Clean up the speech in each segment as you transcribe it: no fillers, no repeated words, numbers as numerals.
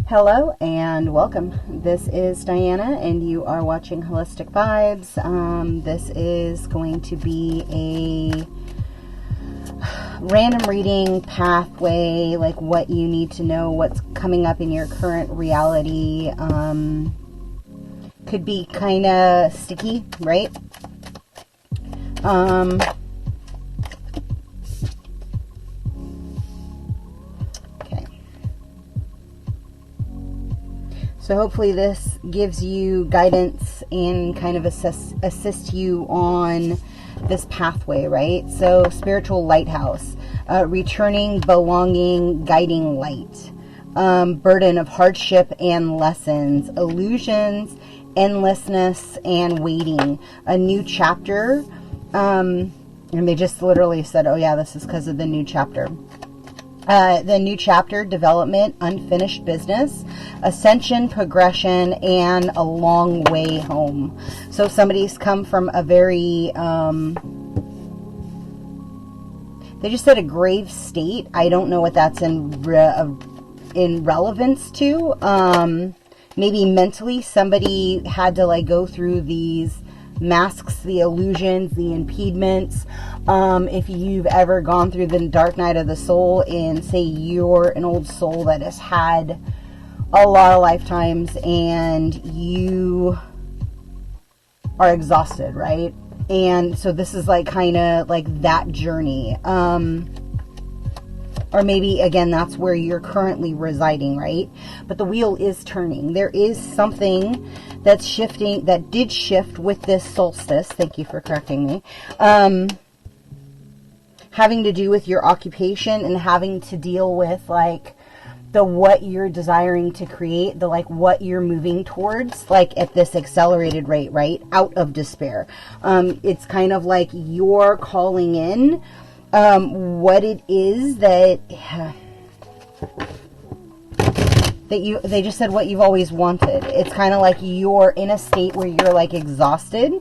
Hello and welcome. This is Diana and you are watching Holistic Vibes. This is going to be a random reading pathway, like what you need to know, what's coming up in your current reality. Could be kind of sticky, right? So hopefully this gives you guidance and kind of assist you on this pathway, right? So spiritual lighthouse, returning, belonging, guiding light, burden of hardship and lessons, illusions, endlessness, and waiting. A new chapter, and they just literally said, oh yeah, this is because of the new chapter. The new chapter, development, unfinished business, ascension, progression, and a long way home. So somebody's come from a very, they just said a grave state. I don't know what that's in relevance to. Maybe mentally somebody had to like go through these masks, the illusions, the impediments. If you've ever gone through the dark night of the soul and say you're an old soul that has had a lot of lifetimes and you are exhausted, right? And so this is like kind of like that journey. Or maybe, again, that's where you're currently residing, right? But the wheel is turning. There is something that's shifting, that did shift with this solstice. Thank you for correcting me. Having to do with your occupation and having to deal with, like, the what you're desiring to create, the, like, what you're moving towards, like, at this accelerated rate, right? Out of despair. It's kind of like you're calling in what it is that they just said what you've always wanted. It's kind of like you're in a state where you're like exhausted,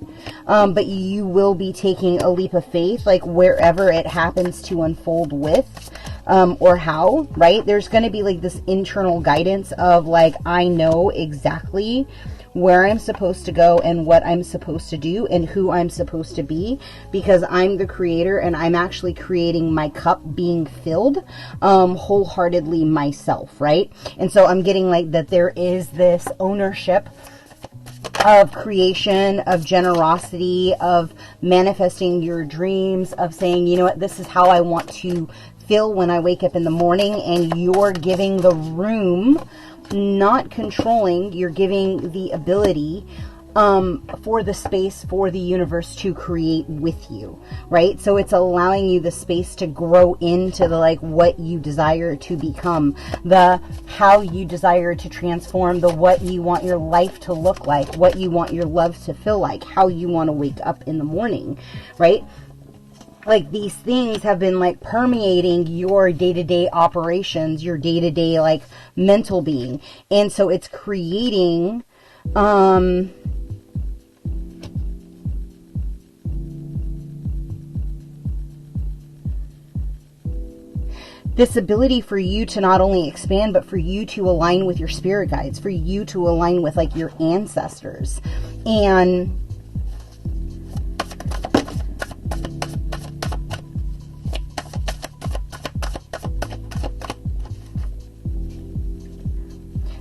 but you will be taking a leap of faith, like wherever it happens to unfold with, or how, right? There's going to be like this internal guidance of like, I know exactly where I'm supposed to go and what I'm supposed to do and who I'm supposed to be, because I'm the creator and I'm actually creating my cup being filled wholeheartedly myself, right? And so I'm getting like that there is this ownership of creation, of generosity, of manifesting your dreams, of saying, you know what, this is how I want to feel when I wake up in the morning, and you're giving the room, not controlling, you're giving the ability for the space for the universe to create with you, right? So it's allowing you the space to grow into the like what you desire to become, the how you desire to transform, the what you want your life to look like, what you want your love to feel like, how you want to wake up in the morning, right? Like these things have been like permeating your day-to-day operations, your day-to-day like mental being. And so it's creating this ability for you to not only expand, but for you to align with your spirit guides, for you to align with like your ancestors. And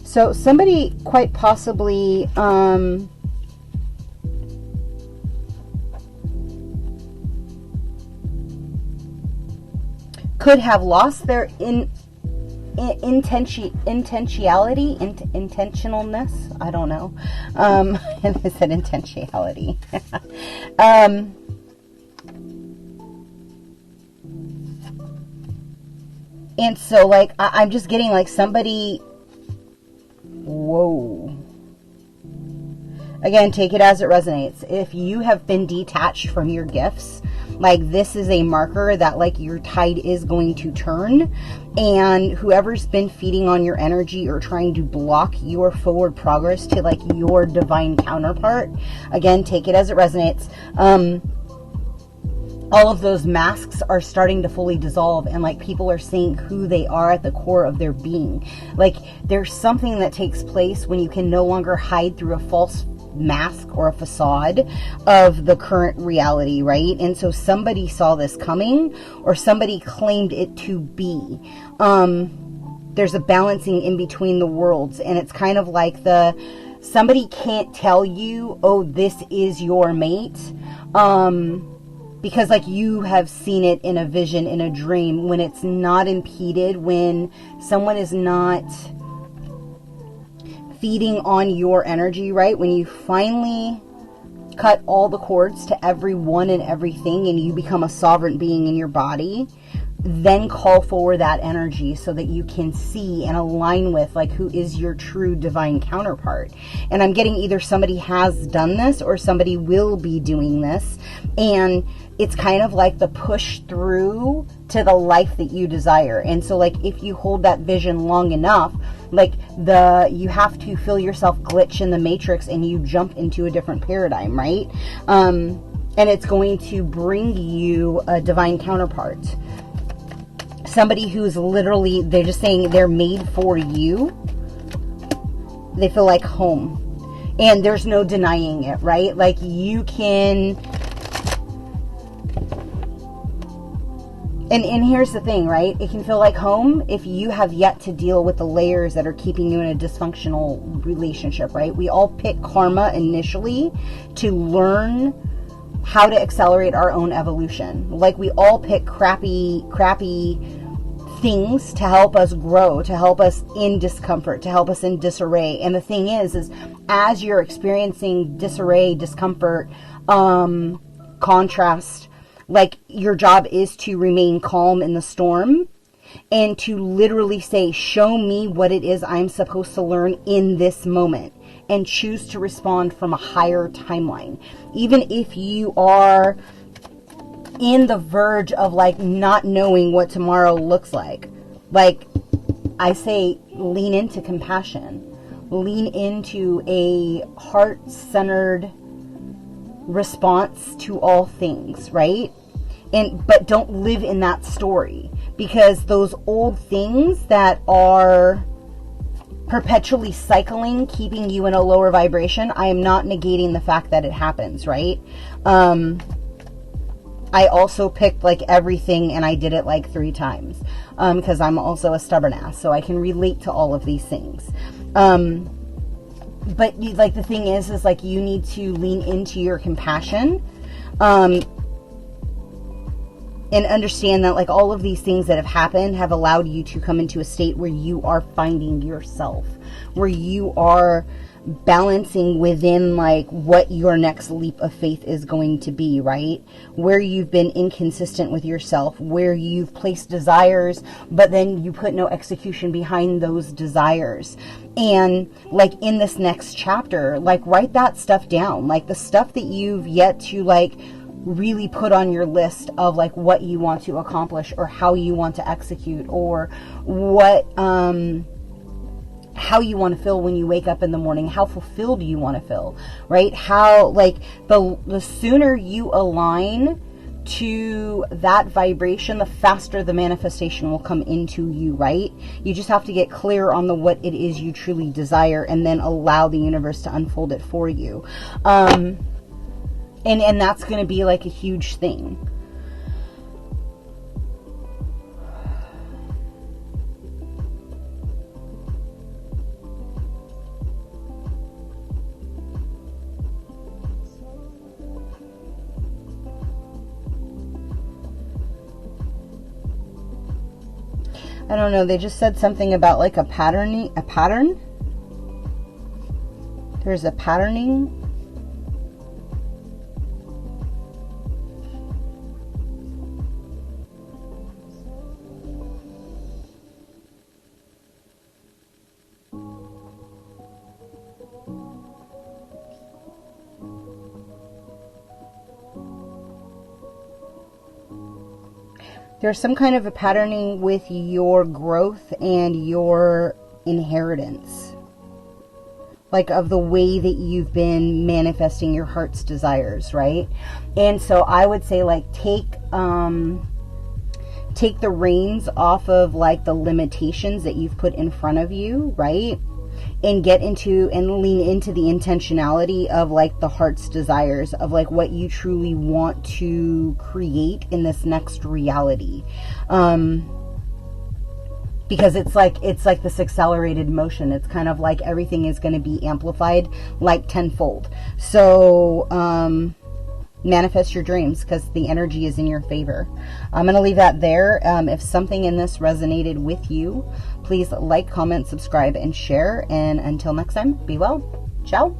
so somebody quite possibly could have lost their intentionalness. I don't know. And I said intentionality. And so like I'm just getting like somebody. Whoa. Again, take it as it resonates. If you have been detached from your gifts, like this is a marker that like your tide is going to turn, and whoever's been feeding on your energy or trying to block your forward progress to like your divine counterpart, again, take it as it resonates. all of those masks are starting to fully dissolve, and like people are seeing who they are at the core of their being. Like there's something that takes place when you can no longer hide through a false mask or a facade of the current reality, right? And so somebody saw this coming, or somebody claimed it to be. There's a balancing in between the worlds, and it's kind of like somebody can't tell you, oh, this is your mate, because like you have seen it in a vision, in a dream, when it's not impeded, when someone is not feeding on your energy, right? When you finally cut all the cords to everyone and everything, and you become a sovereign being in your body, then call forward that energy so that you can see and align with like who is your true divine counterpart. And I'm getting either somebody has done this or somebody will be doing this, and it's kind of like the push through to the life that you desire. And so like if you hold that vision long enough, like you have to feel yourself glitch in the matrix and you jump into a different paradigm, right? And it's going to bring you a divine counterpart. Somebody who's literally, they're just saying they're made for you. They feel like home. And there's no denying it, right? Like you can... And here's the thing, right? It can feel like home if you have yet to deal with the layers that are keeping you in a dysfunctional relationship, right? We all pick karma initially to learn how to accelerate our own evolution. Like we all pick crappy things to help us grow, to help us in discomfort, to help us in disarray. And the thing is as you're experiencing disarray, discomfort, contrast, like your job is to remain calm in the storm and to literally say, show me what it is I'm supposed to learn in this moment, and choose to respond from a higher timeline. Even if you are in the verge of like not knowing what tomorrow looks like I say, lean into compassion, lean into a heart-centered response to all things, right? But don't live in that story, because those old things that are perpetually cycling, keeping you in a lower vibration, I am not negating the fact that it happens, right? I also picked like everything and I did it like 3 times, because I'm also a stubborn ass, so I can relate to all of these things. But like the thing is like you need to lean into your compassion, and understand that like all of these things that have happened have allowed you to come into a state where you are finding yourself, where you are balancing within like what your next leap of faith is going to be, right? Where you've been inconsistent with yourself, where you've placed desires, but then you put no execution behind those desires. And like in this next chapter, like write that stuff down, like the stuff that you've yet to like really put on your list of like what you want to accomplish, or how you want to execute, or what how you want to feel when you wake up in the morning, how fulfilled you want to feel, right? How like the sooner you align to that vibration, the faster the manifestation will come into you, right? You just have to get clear on what it is you truly desire, and then allow the universe to unfold it for you. And that's going to be like a huge thing. I don't know, they just said something about like a pattern. There's a patterning. There's some kind of a patterning with your growth and your inheritance. like of the way that you've been manifesting your heart's desires, right? And so I would say like take the reins off of like the limitations that you've put in front of you, right? And get into and lean into the intentionality of like the heart's desires of like what you truly want to create in this next reality. Because it's like this accelerated motion. It's kind of like everything is going to be amplified like tenfold. So manifest your dreams, because the energy is in your favor. I'm going to leave that there. If something in this resonated with you, please like, comment, subscribe, and share. And until next time, be well. Ciao.